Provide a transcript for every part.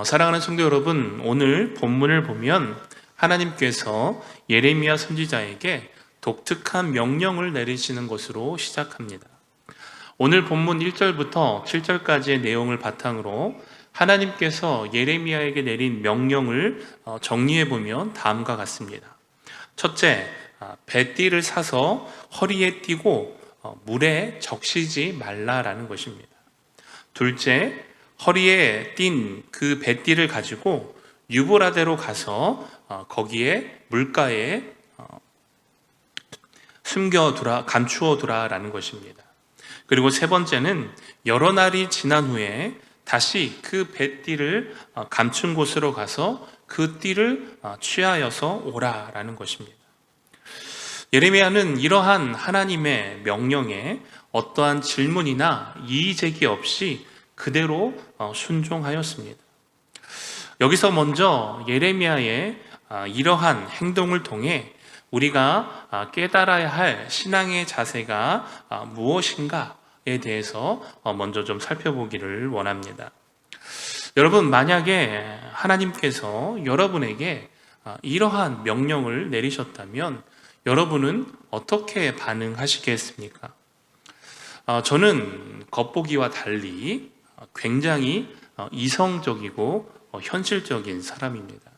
사랑하는 성도 여러분, 오늘 본문을 보면 하나님께서 예레미야 선지자에게 독특한 명령을 내리시는 것으로 시작합니다. 오늘 본문 1절부터 7절까지의 내용을 바탕으로 하나님께서 예레미야에게 내린 명령을 정리해 보면 다음과 같습니다. 첫째, 배띠를 사서 허리에 띠고 물에 적시지 말라라는 것입니다. 둘째, 허리에 띈 그 배띠를 가지고 유보라데로 가서 거기에 물가에 감추어 두라라는 것입니다. 그리고 세 번째는 여러 날이 지난 후에 다시 그 배띠를 감춘 곳으로 가서 그 띠를 취하여서 오라라는 것입니다. 예레미야는 이러한 하나님의 명령에 어떠한 질문이나 이의제기 없이 그대로 순종하였습니다. 여기서 먼저 예레미야의 이러한 행동을 통해 우리가 깨달아야 할 신앙의 자세가 무엇인가에 대해서 먼저 좀 살펴보기를 원합니다. 여러분, 만약에 하나님께서 여러분에게 이러한 명령을 내리셨다면 여러분은 어떻게 반응하시겠습니까? 저는 겉보기와 달리 굉장히 이성적이고 현실적인 사람입니다.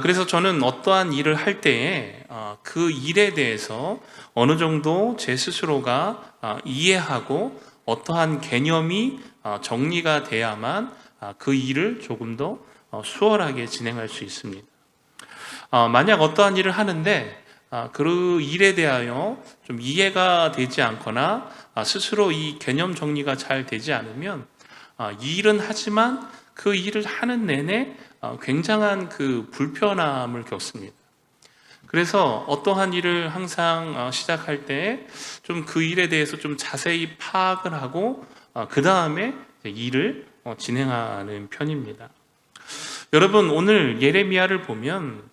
그래서 저는 어떠한 일을 할 때에 그 일에 대해서 어느 정도 제 스스로가 이해하고 어떠한 개념이 정리가 돼야만 그 일을 조금 더 수월하게 진행할 수 있습니다. 만약 어떠한 일을 하는데 그 일에 대하여 좀 이해가 되지 않거나 스스로 이 개념 정리가 잘 되지 않으면 이 일은 하지만 그 일을 하는 내내 굉장한 그 불편함을 겪습니다. 그래서 어떠한 일을 항상 시작할 때 좀 그 일에 대해서 좀 자세히 파악을 하고 그 다음에 일을 진행하는 편입니다. 여러분, 오늘 예레미야를 보면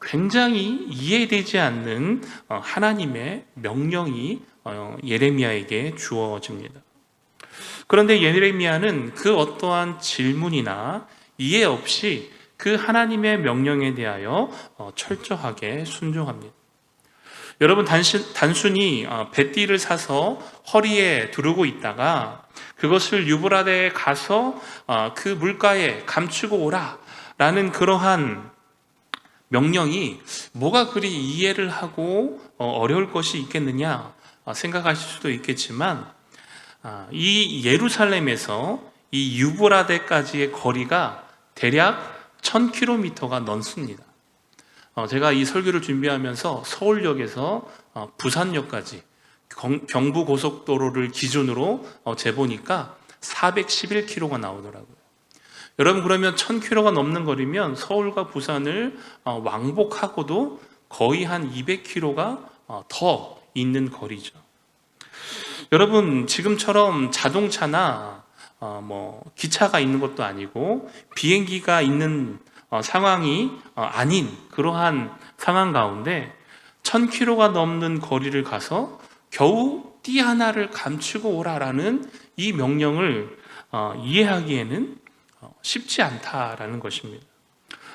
굉장히 이해되지 않는 하나님의 명령이 예레미야에게 주어집니다. 그런데 예레미야는 그 어떠한 질문이나 이해 없이 그 하나님의 명령에 대하여 철저하게 순종합니다. 여러분, 단순히 배띠를 사서 허리에 두르고 있다가 그것을 유브라데에 가서 그 물가에 감추고 오라 라는 그러한 명령이 뭐가 그리 이해를 하고 어려울 것이 있겠느냐 생각하실 수도 있겠지만 이 예루살렘에서 이 유브라데까지의 거리가 대략 1000km가 넘습니다. 제가 이 설교를 준비하면서 서울역에서 부산역까지 경부고속도로를 기준으로 재보니까 411km가 나오더라고요. 여러분, 그러면 1000km가 넘는 거리면 서울과 부산을 왕복하고도 거의 한 200km가 더 있는 거리죠. 여러분, 지금처럼 자동차나 기차가 있는 것도 아니고 비행기가 있는 상황이 아닌 그러한 상황 가운데 1000km가 넘는 거리를 가서 겨우 띠 하나를 감추고 오라라는 이 명령을 이해하기에는 쉽지 않다라는 것입니다.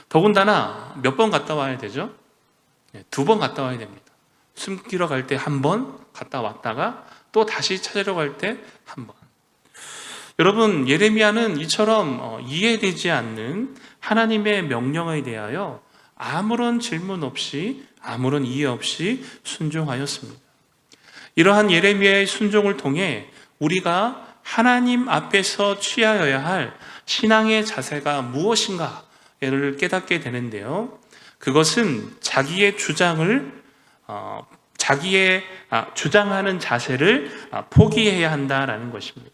더군다나 몇 번 갔다 와야 되죠? 2번 갔다 와야 됩니다. 숨기러 갈 때 1번 갔다 왔다가 또 다시 찾으러 갈 때 1번. 여러분, 예레미야는 이처럼 이해되지 않는 하나님의 명령에 대하여 아무런 질문 없이 아무런 이해 없이 순종하였습니다. 이러한 예레미야의 순종을 통해 우리가 하나님 앞에서 취하여야 할 신앙의 자세가 무엇인가를 깨닫게 되는데요. 그것은 자기의 주장하는 자세를 포기해야 한다라는 것입니다.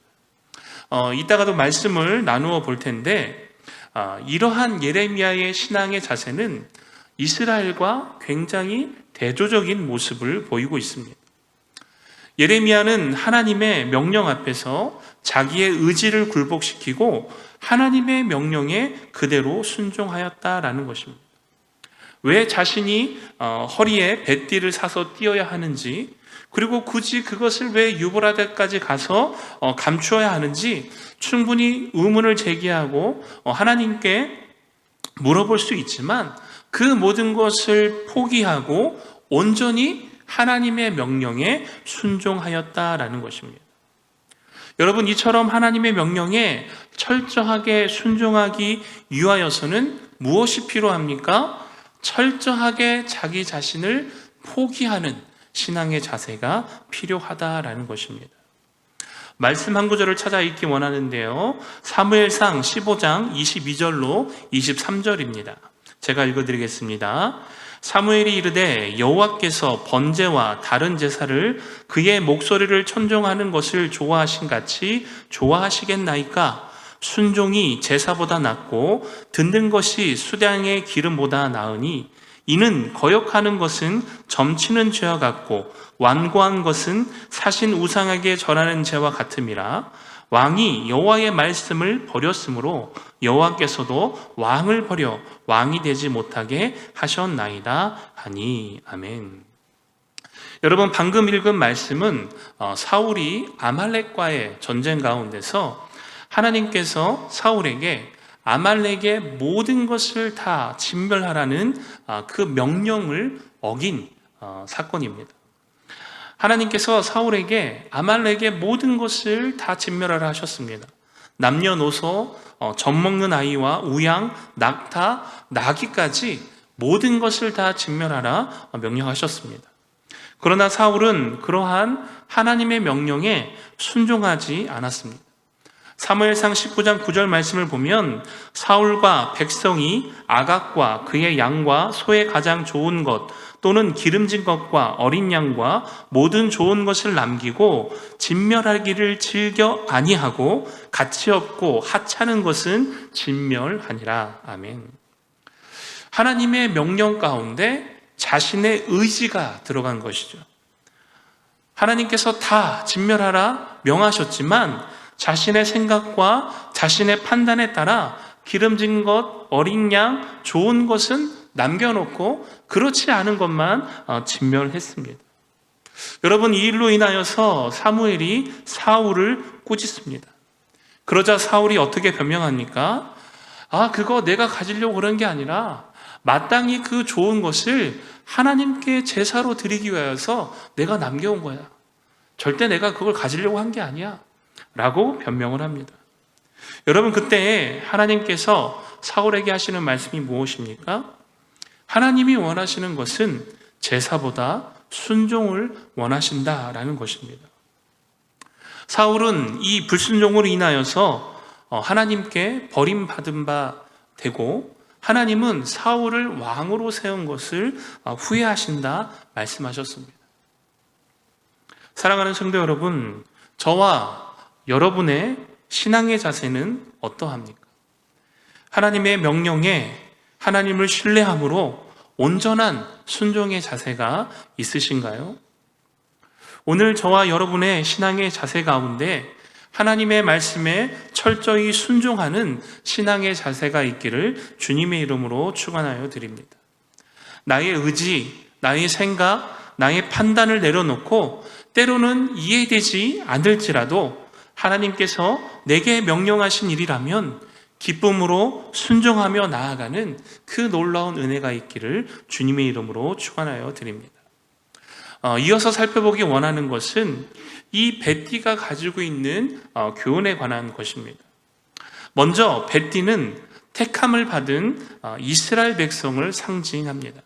이따가도 말씀을 나누어 볼 텐데 이러한 예레미야의 신앙의 자세는 이스라엘과 굉장히 대조적인 모습을 보이고 있습니다. 예레미야는 하나님의 명령 앞에서 자기의 의지를 굴복시키고 하나님의 명령에 그대로 순종하였다라는 것입니다. 왜 자신이 허리에 배띠를 사서 띄어야 하는지, 그리고 굳이 그것을 왜 유브라데까지 가서 감추어야 하는지 충분히 의문을 제기하고 하나님께 물어볼 수 있지만 그 모든 것을 포기하고 온전히 하나님의 명령에 순종하였다라는 것입니다. 여러분, 이처럼 하나님의 명령에 철저하게 순종하기 위하여서는 무엇이 필요합니까? 철저하게 자기 자신을 포기하는 신앙의 자세가 필요하다라는 것입니다. 말씀 한 구절을 찾아 읽기 원하는데요. 사무엘상 15장 22절로 23절입니다. 제가 읽어드리겠습니다. 사무엘이 이르되 여호와께서 번제와 다른 제사를 그의 목소리를 천종하는 것을 좋아하신 같이 좋아하시겠나이까? 순종이 제사보다 낫고 듣는 것이 수량의 기름보다 나으니 이는 거역하는 것은 점치는 죄와 같고 완고한 것은 사신 우상에게 절하는 죄와 같음이라. 왕이 여호와의 말씀을 버렸으므로 여호와께서도 왕을 버려 왕이 되지 못하게 하셨나이다 하니. 아멘. 여러분, 방금 읽은 말씀은 사울이 아말렉과의 전쟁 가운데서 하나님께서 사울에게 아말렉의 모든 것을 다 진멸하라는 그 명령을 어긴 사건입니다. 하나님께서 사울에게 아말렉의 모든 것을 다 진멸하라 하셨습니다. 남녀노소, 젖먹는 아이와 우양, 낙타, 나귀까지 모든 것을 다 진멸하라 명령하셨습니다. 그러나 사울은 그러한 하나님의 명령에 순종하지 않았습니다. 사무엘상 19장 9절 말씀을 보면 사울과 백성이 아각과 그의 양과 소의 가장 좋은 것 또는 기름진 것과 어린 양과 모든 좋은 것을 남기고 진멸하기를 즐겨 아니하고 가치 없고 하찮은 것은 진멸하니라. 아멘. 하나님의 명령 가운데 자신의 의지가 들어간 것이죠. 하나님께서 다 진멸하라 명하셨지만 자신의 생각과 자신의 판단에 따라 기름진 것, 어린 양, 좋은 것은 남겨놓고 그렇지 않은 것만 진멸했습니다. 여러분, 이 일로 인하여서 사무엘이 사울을 꾸짖습니다. 그러자 사울이 어떻게 변명합니까? 그거 내가 가지려고 그런 게 아니라 마땅히 그 좋은 것을 하나님께 제사로 드리기 위해서 내가 남겨온 거야. 절대 내가 그걸 가지려고 한 게 아니야 라고 변명을 합니다. 여러분, 그때 하나님께서 사울에게 하시는 말씀이 무엇입니까? 하나님이 원하시는 것은 제사보다 순종을 원하신다라는 것입니다. 사울은 이 불순종으로 인하여서 하나님께 버림받은 바 되고 하나님은 사울을 왕으로 세운 것을 후회하신다 말씀하셨습니다. 사랑하는 성도 여러분, 저와 여러분의 신앙의 자세는 어떠합니까? 하나님의 명령에 하나님을 신뢰함으로 온전한 순종의 자세가 있으신가요? 오늘 저와 여러분의 신앙의 자세 가운데 하나님의 말씀에 철저히 순종하는 신앙의 자세가 있기를 주님의 이름으로 축원하여 드립니다. 나의 의지, 나의 생각, 나의 판단을 내려놓고 때로는 이해되지 않을지라도 하나님께서 내게 명령하신 일이라면 기쁨으로 순종하며 나아가는 그 놀라운 은혜가 있기를 주님의 이름으로 축원하여 드립니다. 이어서 살펴보기 원하는 것은 이 벳디가 가지고 있는 교훈에 관한 것입니다. 먼저 벳디는 택함을 받은 이스라엘 백성을 상징합니다.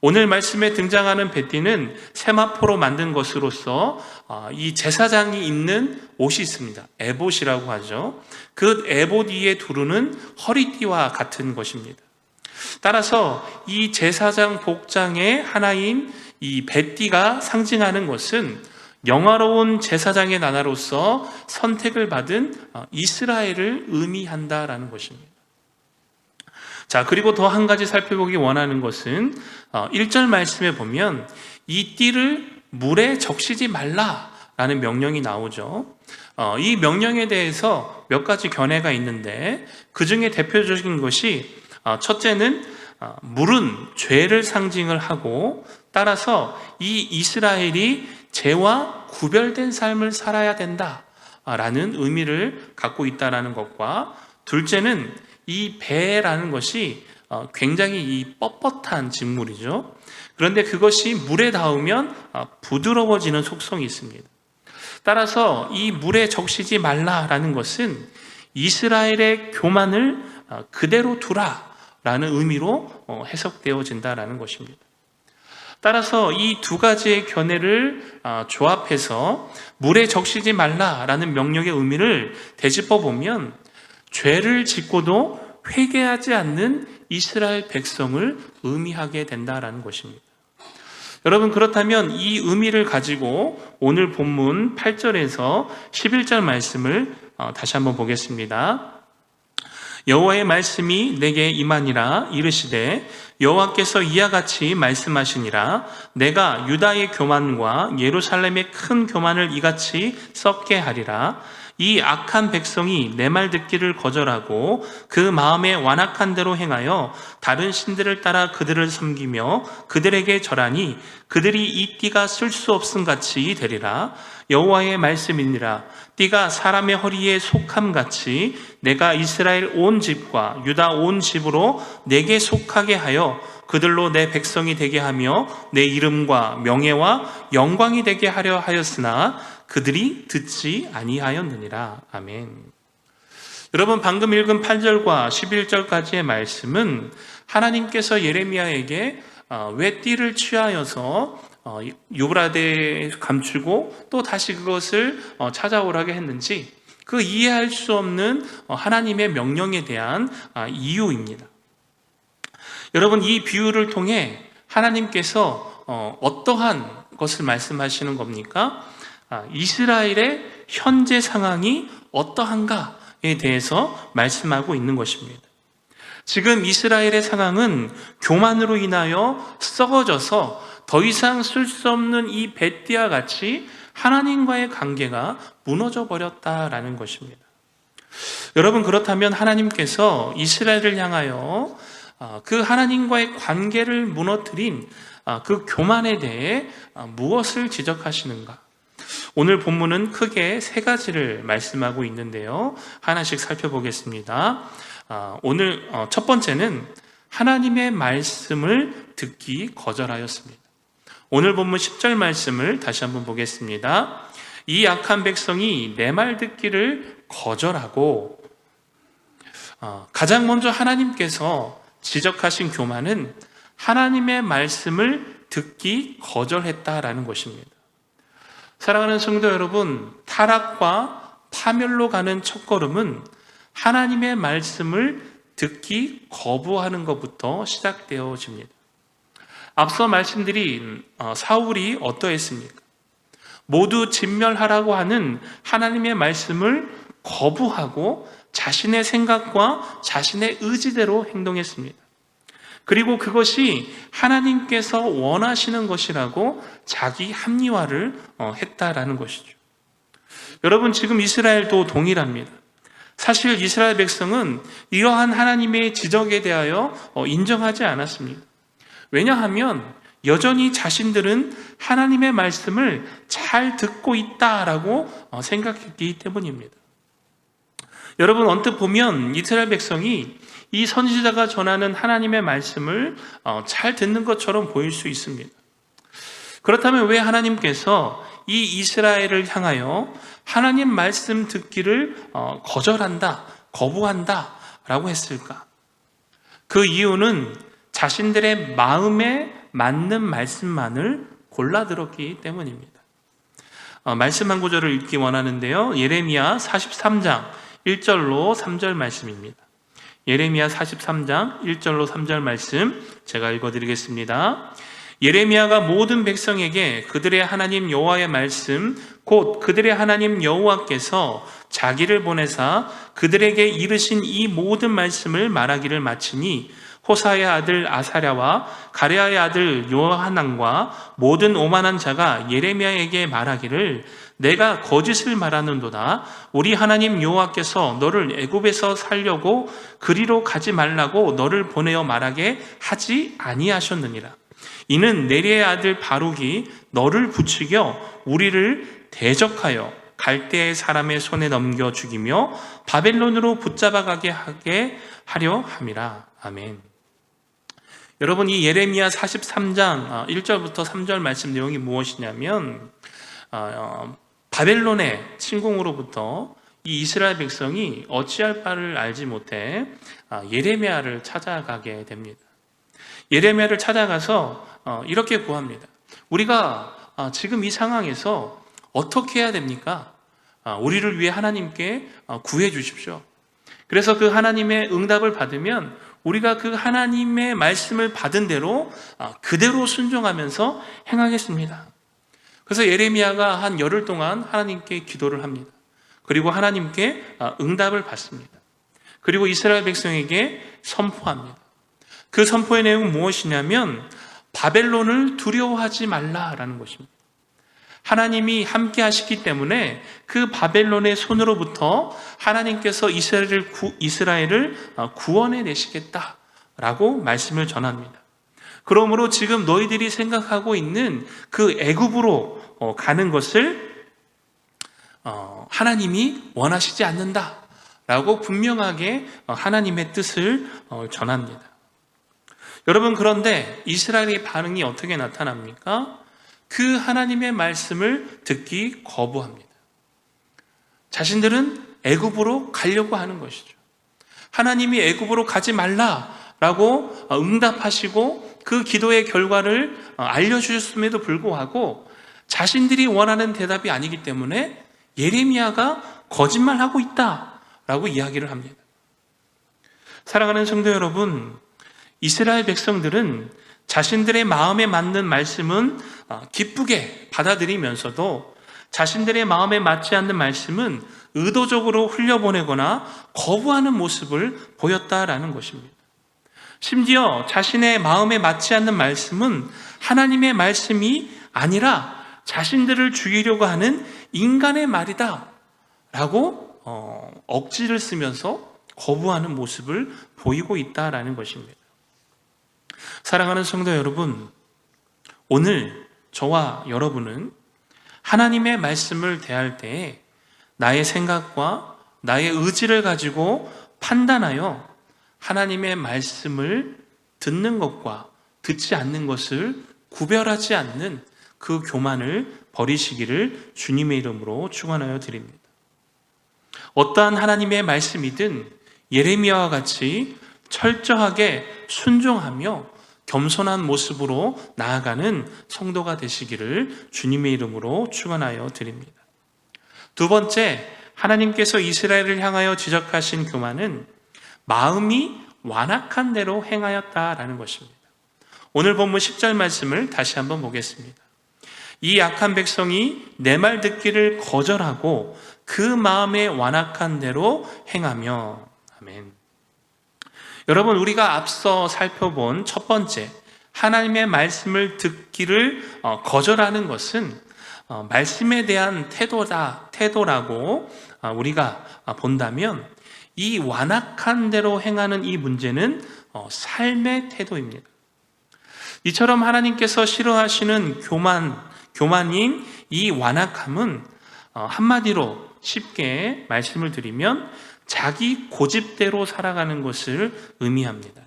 오늘 말씀에 등장하는 벳디는 세마포로 만든 것으로서 이 제사장이 입는 옷이 있습니다. 에봇이라고 하죠. 그 에봇 위에 두르는 허리띠와 같은 것입니다. 따라서 이 제사장 복장의 하나인 이 벳디가 상징하는 것은 영화로운 제사장의 나라로서 선택을 받은 이스라엘을 의미한다라는 것입니다. 자, 그리고 더 한 가지 살펴보기 원하는 것은 1절 말씀에 보면 이 띠를 물에 적시지 말라라는 명령이 나오죠. 이 명령에 대해서 몇 가지 견해가 있는데 그 중에 대표적인 것이 첫째는 물은 죄를 상징을 하고 따라서 이 이스라엘이 죄와 구별된 삶을 살아야 된다라는 의미를 갖고 있다는 것과, 둘째는 이 배라는 것이 굉장히 이 뻣뻣한 직물이죠. 그런데 그것이 물에 닿으면 부드러워지는 속성이 있습니다. 따라서 이 물에 적시지 말라라는 것은 이스라엘의 교만을 그대로 두라라는 의미로 해석되어진다라는 것입니다. 따라서 이 두 가지의 견해를 조합해서 물에 적시지 말라라는 명령의 의미를 되짚어 보면, 죄를 짓고도 회개하지 않는 이스라엘 백성을 의미하게 된다라는 것입니다. 여러분, 그렇다면 이 의미를 가지고 오늘 본문 8절에서 11절 말씀을 다시 한번 보겠습니다. 여호와의 말씀이 내게 임하니라. 이르시되 여호와께서 이와 같이 말씀하시니라. 내가 유다의 교만과 예루살렘의 큰 교만을 이같이 썩게 하리라. 이 악한 백성이 내 말 듣기를 거절하고 그 마음에 완악한 대로 행하여 다른 신들을 따라 그들을 섬기며 그들에게 절하니 그들이 이 띠가 쓸 수 없음 같이 되리라. 여호와의 말씀이니라. 띠가 사람의 허리에 속함같이 내가 이스라엘 온 집과 유다 온 집으로 내게 속하게 하여 그들로 내 백성이 되게 하며 내 이름과 명예와 영광이 되게 하려 하였으나 그들이 듣지 아니하였느니라. 아멘. 여러분, 방금 읽은 8절과 11절까지의 말씀은 하나님께서 예레미야에게 왜 띠를 취하여서 유브라데에 감추고 또 다시 그것을 찾아오라게 했는지, 그 이해할 수 없는 하나님의 명령에 대한 이유입니다. 여러분, 이 비유를 통해 하나님께서 어떠한 것을 말씀하시는 겁니까? 이스라엘의 현재 상황이 어떠한가에 대해서 말씀하고 있는 것입니다. 지금 이스라엘의 상황은 교만으로 인하여 썩어져서 더 이상 쓸 수 없는 이 뱃띠와 같이 하나님과의 관계가 무너져 버렸다라는 것입니다. 여러분, 그렇다면 하나님께서 이스라엘을 향하여 그 하나님과의 관계를 무너뜨린 그 교만에 대해 무엇을 지적하시는가? 오늘 본문은 크게 세 가지를 말씀하고 있는데요. 하나씩 살펴보겠습니다. 오늘 첫 번째는 하나님의 말씀을 듣기 거절하였습니다. 오늘 본문 10절 말씀을 다시 한번 보겠습니다. 이 악한 백성이 내 말 듣기를 거절하고, 가장 먼저 하나님께서 지적하신 교만은 하나님의 말씀을 듣기 거절했다라는 것입니다. 사랑하는 성도 여러분, 타락과 파멸로 가는 첫걸음은 하나님의 말씀을 듣기 거부하는 것부터 시작되어집니다. 앞서 말씀드린 사울이 어떠했습니까? 모두 진멸하라고 하는 하나님의 말씀을 거부하고 자신의 생각과 자신의 의지대로 행동했습니다. 그리고 그것이 하나님께서 원하시는 것이라고 자기 합리화를 했다라는 것이죠. 여러분, 지금 이스라엘도 동일합니다. 사실 이스라엘 백성은 이러한 하나님의 지적에 대하여 인정하지 않았습니다. 왜냐하면 여전히 자신들은 하나님의 말씀을 잘 듣고 있다라고 생각했기 때문입니다. 여러분, 언뜻 보면 이스라엘 백성이 이 선지자가 전하는 하나님의 말씀을 잘 듣는 것처럼 보일 수 있습니다. 그렇다면 왜 하나님께서 이 이스라엘을 향하여 하나님 말씀 듣기를 거절한다, 거부한다 라고 했을까? 그 이유는 자신들의 마음에 맞는 말씀만을 골라 들었기 때문입니다. 말씀 한 구절을 읽기 원하는데요. 예레미야 43장 1절로 3절 말씀입니다. 예레미야 43장 1절로 3절 말씀 제가 읽어드리겠습니다. 예레미야가 모든 백성에게 그들의 하나님 여호와의 말씀 곧 그들의 하나님 여호와께서 자기를 보내사 그들에게 이르신 이 모든 말씀을 말하기를 마치니 호사의 아들 아사랴와 가랴의 아들 요하난과 모든 오만한 자가 예레미야에게 말하기를 내가 거짓을 말하는도다. 우리 하나님 여호와께서 너를 애굽에서 살려고 그리로 가지 말라고 너를 보내어 말하게 하지 아니하셨느니라. 이는 네리의 아들 바룩이 너를 부추겨 우리를 대적하여 갈대의 사람의 손에 넘겨 죽이며 바벨론으로 붙잡아가게 하게 하려 함이라. 아멘. 여러분, 이 예레미야 43장 1절부터 3절 말씀 내용이 무엇이냐면 바벨론의 침공으로부터 이 이스라엘 백성이 어찌할 바를 알지 못해 예레미야를 찾아가게 됩니다. 예레미야를 찾아가서 이렇게 구합니다. 우리가 지금 이 상황에서 어떻게 해야 됩니까? 우리를 위해 하나님께 구해 주십시오. 그래서 그 하나님의 응답을 받으면 우리가 그 하나님의 말씀을 받은 대로 그대로 순종하면서 행하겠습니다. 그래서 예레미야가 한 열흘 동안 하나님께 기도를 합니다. 그리고 하나님께 응답을 받습니다. 그리고 이스라엘 백성에게 선포합니다. 그 선포의 내용은 무엇이냐면 바벨론을 두려워하지 말라라는 것입니다. 하나님이 함께 하시기 때문에 그 바벨론의 손으로부터 하나님께서 이스라엘을 구원해 내시겠다라고 말씀을 전합니다. 그러므로 지금 너희들이 생각하고 있는 그 애굽으로 가는 것을 하나님이 원하시지 않는다라고 분명하게 하나님의 뜻을 전합니다. 여러분, 그런데 이스라엘의 반응이 어떻게 나타납니까? 그 하나님의 말씀을 듣기 거부합니다. 자신들은 애굽으로 가려고 하는 것이죠. 하나님이 애굽으로 가지 말라라고 응답하시고 그 기도의 결과를 알려주셨음에도 불구하고 자신들이 원하는 대답이 아니기 때문에 예레미야가 거짓말하고 있다라고 이야기를 합니다. 사랑하는 성도 여러분, 이스라엘 백성들은 자신들의 마음에 맞는 말씀은 기쁘게 받아들이면서도 자신들의 마음에 맞지 않는 말씀은 의도적으로 흘려보내거나 거부하는 모습을 보였다라는 것입니다. 심지어 자신의 마음에 맞지 않는 말씀은 하나님의 말씀이 아니라 자신들을 죽이려고 하는 인간의 말이다 라고 억지를 쓰면서 거부하는 모습을 보이고 있다라는 것입니다. 사랑하는 성도 여러분, 오늘 저와 여러분은 하나님의 말씀을 대할 때에 나의 생각과 나의 의지를 가지고 판단하여 하나님의 말씀을 듣는 것과 듣지 않는 것을 구별하지 않는 그 교만을 버리시기를 주님의 이름으로 축원하여 드립니다. 어떠한 하나님의 말씀이든 예레미야와 같이 철저하게 순종하며 겸손한 모습으로 나아가는 성도가 되시기를 주님의 이름으로 축원하여 드립니다. 두 번째, 하나님께서 이스라엘을 향하여 지적하신 교만은 마음이 완악한 대로 행하였다라는 것입니다. 오늘 본문 10절 말씀을 다시 한번 보겠습니다. 이 악한 백성이 내 말 듣기를 거절하고 그 마음에 완악한 대로 행하며. 아멘. 여러분, 우리가 앞서 살펴본 첫 번째, 하나님의 말씀을 듣기를 거절하는 것은 말씀에 대한 태도라고 우리가 본다면 이 완악한 대로 행하는 이 문제는 삶의 태도입니다. 이처럼 하나님께서 싫어하시는 교만인 이 완악함은 한마디로 쉽게 말씀을 드리면 자기 고집대로 살아가는 것을 의미합니다.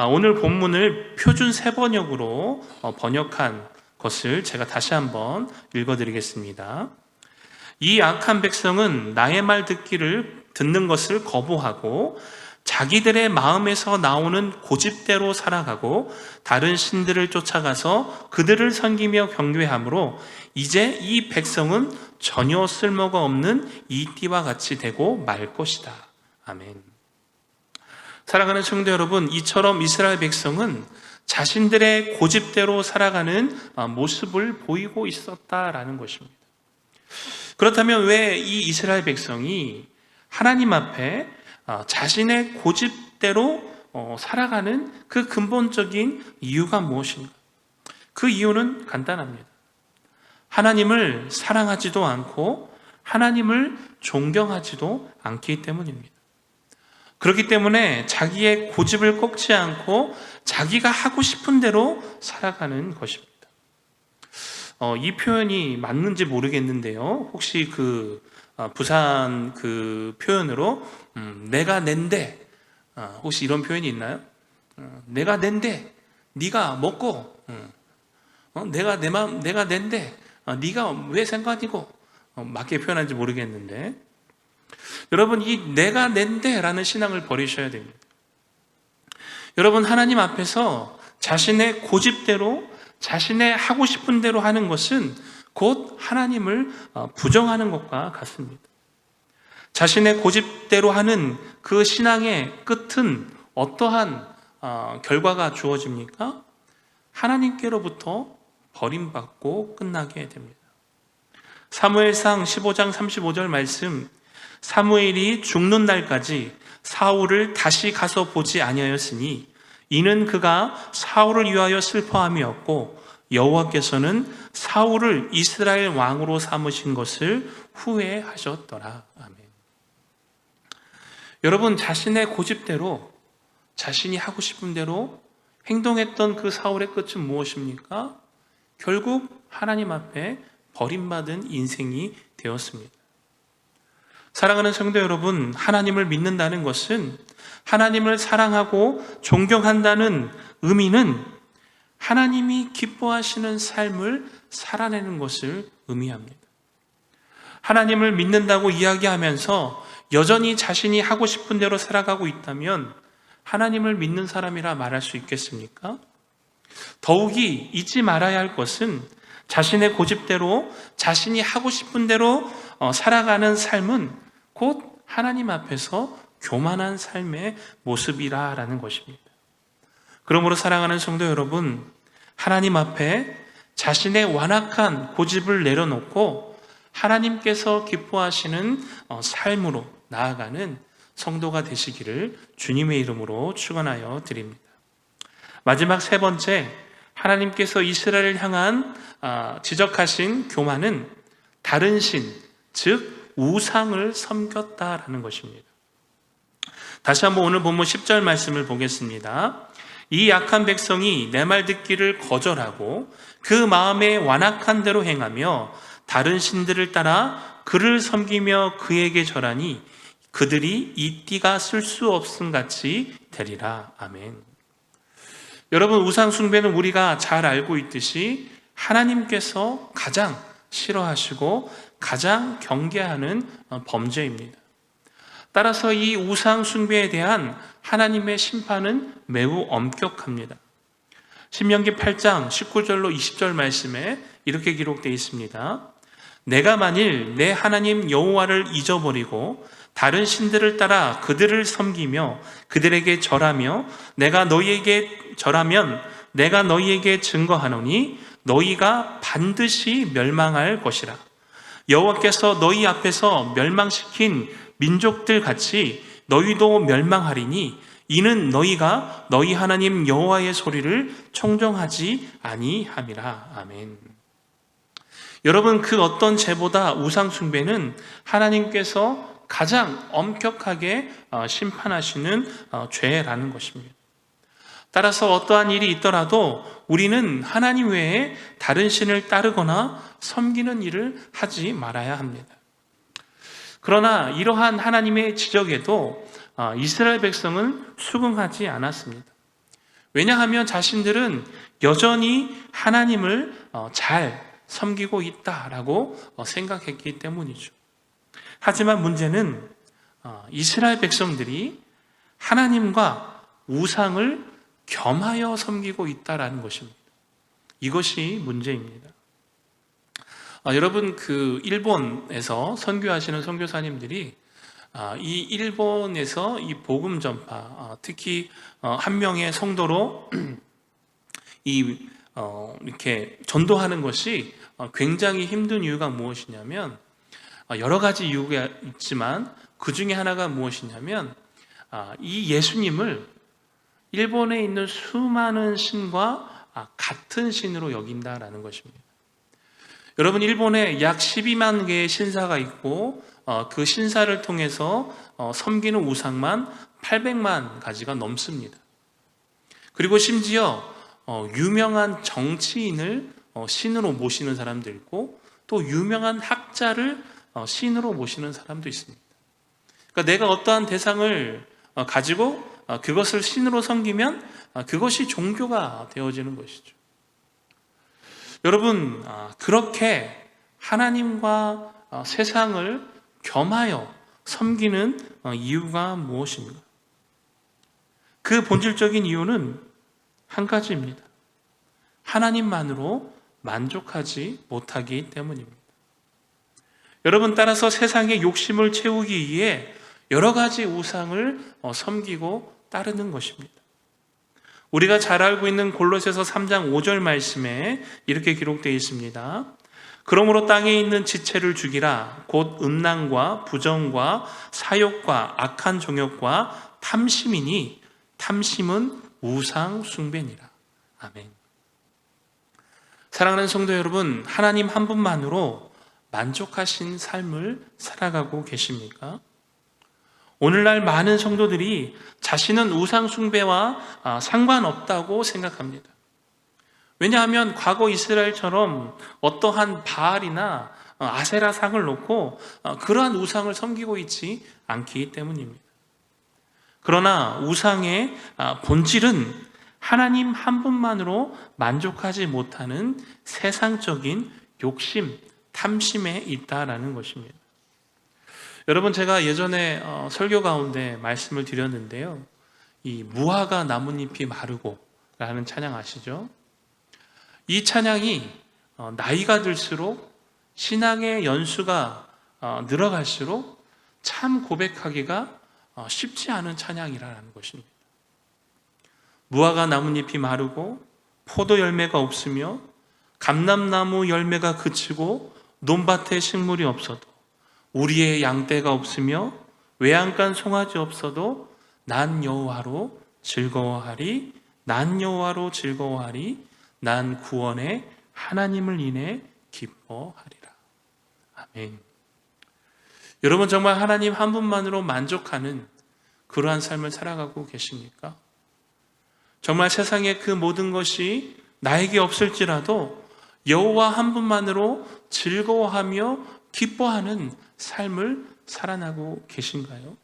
오늘 본문을 표준 세번역으로 번역한 것을 제가 다시 한번 읽어드리겠습니다. 이 악한 백성은 나의 말 듣는 것을 거부하고 자기들의 마음에서 나오는 고집대로 살아가고 다른 신들을 쫓아가서 그들을 섬기며 경배하므로 이제 이 백성은 전혀 쓸모가 없는 이띠와 같이 되고 말 것이다. 아멘. 사랑하는 성도 여러분, 이처럼 이스라엘 백성은 자신들의 고집대로 살아가는 모습을 보이고 있었다라는 것입니다. 그렇다면 왜 이 이스라엘 백성이 하나님 앞에 자신의 고집대로 살아가는 그 근본적인 이유가 무엇인가? 그 이유는 간단합니다. 하나님을 사랑하지도 않고 하나님을 존경하지도 않기 때문입니다. 그렇기 때문에 자기의 고집을 꺾지 않고 자기가 하고 싶은 대로 살아가는 것입니다. 이 표현이 맞는지 모르겠는데요. 혹시 부산 그 표현으로 내가 낸데, 혹시 이런 표현이 있나요? 내가 낸데 네가 먹고, 내가 낸데 네가 왜 상관이고, 맞게 표현한지 모르겠는데, 여러분, 이 내가 낸데라는 신앙을 버리셔야 됩니다. 여러분, 하나님 앞에서 자신의 고집대로, 자신의 하고 싶은 대로 하는 것은 곧 하나님을 부정하는 것과 같습니다. 자신의 고집대로 하는 그 신앙의 끝은 어떠한 결과가 주어집니까? 하나님께로부터 버림받고 끝나게 됩니다. 사무엘상 15장 35절 말씀, 사무엘이 죽는 날까지 사울을 다시 가서 보지 아니하였으니 이는 그가 사울을 위하여 슬퍼함이었고 여호와께서는 사울을 이스라엘 왕으로 삼으신 것을 후회하셨더라. 아멘. 여러분, 자신의 고집대로, 자신이 하고 싶은 대로 행동했던 그 사울의 끝은 무엇입니까? 결국 하나님 앞에 버림받은 인생이 되었습니다. 사랑하는 성도 여러분, 하나님을 믿는다는 것은, 하나님을 사랑하고 존경한다는 의미는 하나님이 기뻐하시는 삶을 살아내는 것을 의미합니다. 하나님을 믿는다고 이야기하면서 여전히 자신이 하고 싶은 대로 살아가고 있다면 하나님을 믿는 사람이라 말할 수 있겠습니까? 더욱이 잊지 말아야 할 것은 자신의 고집대로, 자신이 하고 싶은 대로 살아가는 삶은 곧 하나님 앞에서 교만한 삶의 모습이라는 것입니다. 그러므로 사랑하는 성도 여러분, 하나님 앞에 자신의 완악한 고집을 내려놓고 하나님께서 기뻐하시는 삶으로 나아가는 성도가 되시기를 주님의 이름으로 축원하여 드립니다. 마지막 세 번째, 하나님께서 이스라엘을 향한 지적하신 교만은 다른 신, 즉 우상을 섬겼다라는 것입니다. 다시 한번 오늘 본문 10절 말씀을 보겠습니다. 이 약한 백성이 내 말 듣기를 거절하고 그 마음에 완악한 대로 행하며 다른 신들을 따라 그를 섬기며 그에게 절하니 그들이 이 띠가 쓸 수 없음 같이 되리라. 아멘. 여러분, 우상 숭배는 우리가 잘 알고 있듯이 하나님께서 가장 싫어하시고 가장 경계하는 범죄입니다. 따라서 이 우상 숭배에 대한 하나님의 심판은 매우 엄격합니다. 신명기 8장 19절로 20절 말씀에 이렇게 기록되어 있습니다. 내가 만일 내 하나님 여호와를 잊어버리고 다른 신들을 따라 그들을 섬기며 그들에게 절하며 내가 너희에게 절하면 내가 너희에게 증거하노니 너희가 반드시 멸망할 것이라. 여호와께서 너희 앞에서 멸망시킨 민족들 같이 너희도 멸망하리니 이는 너희가 너희 하나님 여호와의 소리를 청종하지 아니함이라. 아멘. 여러분, 그 어떤 죄보다 우상 숭배는 하나님께서 가장 엄격하게 심판하시는 죄라는 것입니다. 따라서 어떠한 일이 있더라도 우리는 하나님 외에 다른 신을 따르거나 섬기는 일을 하지 말아야 합니다. 그러나 이러한 하나님의 지적에도 이스라엘 백성은 수긍하지 않았습니다. 왜냐하면 자신들은 여전히 하나님을 잘 섬기고 있다라고 생각했기 때문이죠. 하지만 문제는 이스라엘 백성들이 하나님과 우상을 겸하여 섬기고 있다라는 것입니다. 이것이 문제입니다. 여러분, 일본에서 선교하시는 선교사님들이 이 일본에서 이 복음 전파, 특히 한 명의 성도로 이렇게 전도하는 것이 굉장히 힘든 이유가 무엇이냐면, 여러 가지 이유가 있지만 그 중에 하나가 무엇이냐면, 이 예수님을 일본에 있는 수많은 신과 같은 신으로 여긴다라는 것입니다. 여러분, 일본에 약 12만 개의 신사가 있고 그 신사를 통해서 섬기는 우상만 800만 가지가 넘습니다. 그리고 심지어 유명한 정치인을 신으로 모시는 사람도 있고 또 유명한 학자를 신으로 모시는 사람도 있습니다. 그러니까 내가 어떠한 대상을 가지고 그것을 신으로 섬기면 그것이 종교가 되어지는 것이죠. 여러분, 그렇게 하나님과 세상을 겸하여 섬기는 이유가 무엇입니까? 그 본질적인 이유는 한 가지입니다. 하나님만으로 만족하지 못하기 때문입니다. 여러분, 따라서 세상의 욕심을 채우기 위해 여러 가지 우상을 섬기고 따르는 것입니다. 우리가 잘 알고 있는 골로새서 3장 5절 말씀에 이렇게 기록되어 있습니다. 그러므로 땅에 있는 지체를 죽이라. 곧 음란과 부정과 사욕과 악한 정욕과 탐심이니 탐심은 우상 숭배니라. 아멘. 사랑하는 성도 여러분, 하나님 한 분만으로 만족하신 삶을 살아가고 계십니까? 오늘날 많은 성도들이 자신은 우상 숭배와 상관없다고 생각합니다. 왜냐하면 과거 이스라엘처럼 어떠한 바알이나 아세라 상을 놓고 그러한 우상을 섬기고 있지 않기 때문입니다. 그러나 우상의 본질은 하나님 한 분만으로 만족하지 못하는 세상적인 욕심, 탐심에 있다라는 것입니다. 여러분, 제가 예전에 설교 가운데 말씀을 드렸는데요. 이 무화과 나뭇잎이 마르고 라는 찬양 아시죠? 이 찬양이 나이가 들수록 신앙의 연수가 늘어갈수록 참 고백하기가 쉽지 않은 찬양이라는 것입니다. 무화과 나뭇잎이 마르고 포도 열매가 없으며 감람나무 열매가 그치고 논밭에 식물이 없어도 우리의 양떼가 없으며 외양간 송아지 없어도 난 여호와로 즐거워하리. 난 여호와로 즐거워하리. 난 구원의 하나님을 인해 기뻐하리라. 아멘. 여러분, 정말 하나님 한 분만으로 만족하는 그러한 삶을 살아가고 계십니까? 정말 세상의 그 모든 것이 나에게 없을지라도 여호와 한 분만으로 즐거워하며 기뻐하는 삶을 살아나고 계신가요?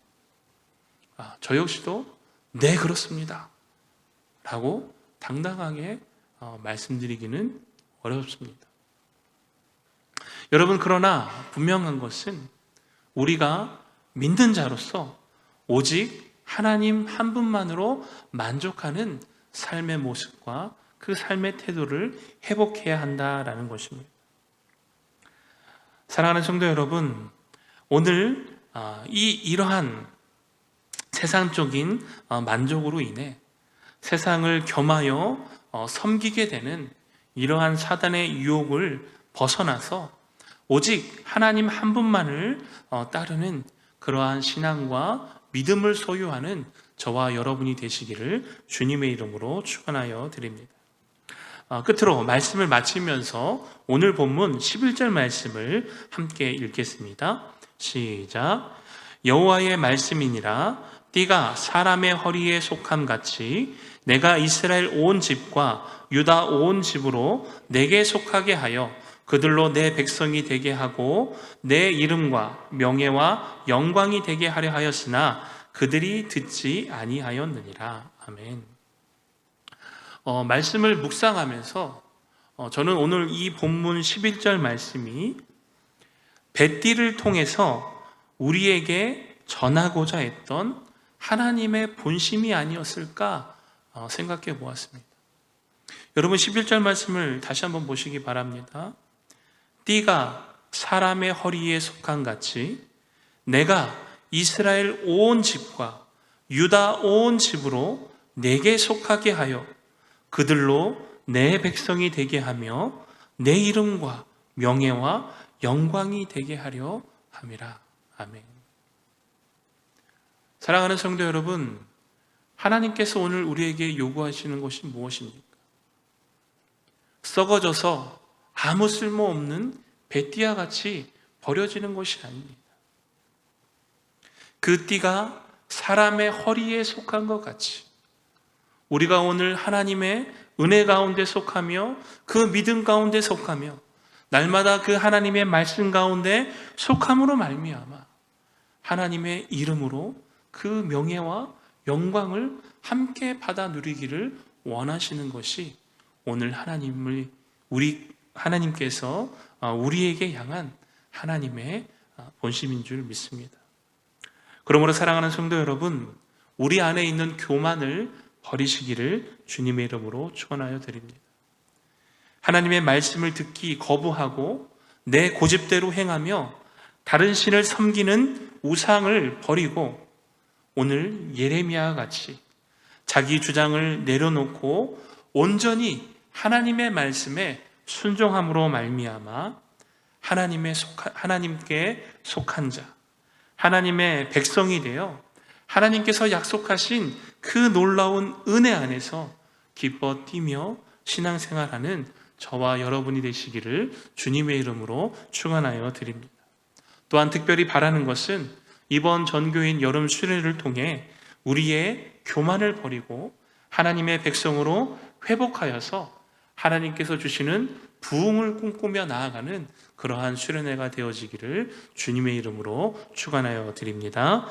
저 역시도 네, 그렇습니다 라고 당당하게 말씀드리기는 어렵습니다. 여러분, 그러나 분명한 것은 우리가 믿는 자로서 오직 하나님 한 분만으로 만족하는 삶의 모습과 그 삶의 태도를 회복해야 한다라는 것입니다. 사랑하는 성도 여러분, 오늘 이러한 세상적인 만족으로 인해 세상을 겸하여 섬기게 되는 이러한 사단의 유혹을 벗어나서 오직 하나님 한 분만을 따르는 그러한 신앙과 믿음을 소유하는 저와 여러분이 되시기를 주님의 이름으로 축원하여 드립니다. 끝으로 말씀을 마치면서 오늘 본문 11절 말씀을 함께 읽겠습니다. 시작. 여호와의 말씀이니라. 띠가 사람의 허리에 속함 같이 내가 이스라엘 온 집과 유다 온 집으로 내게 속하게 하여 그들로 내 백성이 되게 하고 내 이름과 명예와 영광이 되게 하려 하였으나 그들이 듣지 아니하였느니라. 아멘. 말씀을 묵상하면서 저는 오늘 이 본문 11절 말씀이 뱃띠를 통해서 우리에게 전하고자 했던 하나님의 본심이 아니었을까 생각해 보았습니다. 여러분, 11절 말씀을 다시 한번 보시기 바랍니다. 띠가 사람의 허리에 속한 같이 내가 이스라엘 온 집과 유다 온 집으로 내게 속하게 하여 그들로 내 백성이 되게 하며 내 이름과 명예와 영광이 되게 하려 함이라. 아멘. 사랑하는 성도 여러분, 하나님께서 오늘 우리에게 요구하시는 것이 무엇입니까? 썩어져서 아무 쓸모없는 뱃띠와 같이 버려지는 것이 아닙니다. 그 띠가 사람의 허리에 속한 것 같이 우리가 오늘 하나님의 은혜 가운데 속하며 그 믿음 가운데 속하며 날마다 그 하나님의 말씀 가운데 속함으로 말미암아 하나님의 이름으로 그 명예와 영광을 함께 받아 누리기를 원하시는 것이 오늘 하나님께서 우리에게 향한 하나님의 본심인 줄 믿습니다. 그러므로 사랑하는 성도 여러분, 우리 안에 있는 교만을 버리시기를 주님의 이름으로 축원하여 드립니다. 하나님의 말씀을 듣기 거부하고 내 고집대로 행하며 다른 신을 섬기는 우상을 버리고 오늘 예레미야와 같이 자기 주장을 내려놓고 온전히 하나님의 말씀에 순종함으로 말미암아 하나님께 속한 자, 하나님의 백성이 되어 하나님께서 약속하신 그 놀라운 은혜 안에서 기뻐 뛰며 신앙생활하는 저와 여러분이 되시기를 주님의 이름으로 축원하여 드립니다. 또한 특별히 바라는 것은 이번 전교인 여름 수련회를 통해 우리의 교만을 버리고 하나님의 백성으로 회복하여서 하나님께서 주시는 부흥을 꿈꾸며 나아가는 그러한 수련회가 되어지기를 주님의 이름으로 축원하여 드립니다.